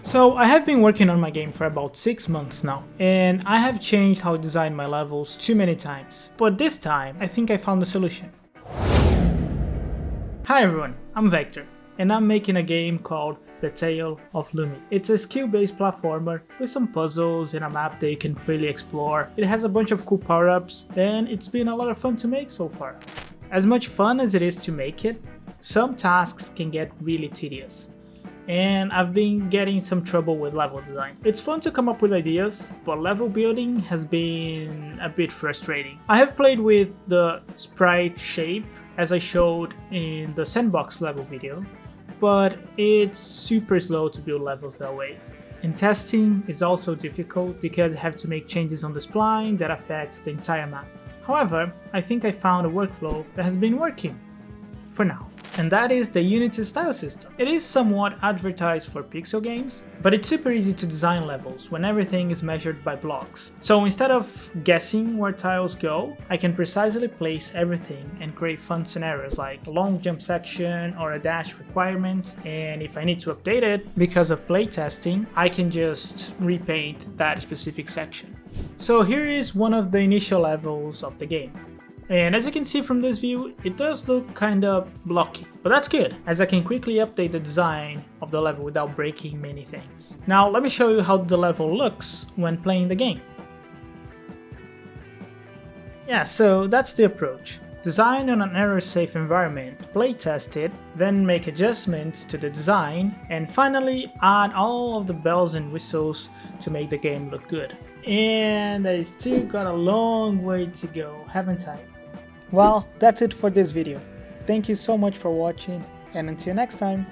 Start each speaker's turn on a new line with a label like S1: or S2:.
S1: So I have been working on my game for about 6 months now, and I have changed how I design my levels too many times. But this time, I think I found a solution. Hi everyone, I'm Vector, and I'm making a game called The Tale of Lumi. It's a skill-based platformer with some puzzles and a map that you can freely explore. It has a bunch of cool power-ups, and it's been a lot of fun to make so far. As much fun as it is to make it, some tasks can get really tedious. And I've been getting some trouble with level design. It's fun to come up with ideas, but level building has been a bit frustrating. I have played with the sprite shape as I showed in the sandbox level video, but it's super slow to build levels that way. And testing is also difficult because I have to make changes on the spline that affects the entire map. However, I think I found a workflow that has been working for now. And that is the Unity style system. It is somewhat advertised for pixel games, but it's super easy to design levels when everything is measured by blocks. So instead of guessing where tiles go, I can precisely place everything and create fun scenarios like a long jump section or a dash requirement. And if I need to update it because of playtesting, I can just repaint that specific section. So here is one of the initial levels of the game. And as you can see from this view, it does look kinda blocky, but that's good, as I can quickly update the design of the level without breaking many things. Now let me show you how the level looks when playing the game. Yeah, so that's the approach. Design on an error-safe environment, playtest it, then make adjustments to the design, and finally add all of the bells and whistles to make the game look good. And I still got a long way to go, haven't I? Well, that's it for this video. Thank you so much for watching, and until next time.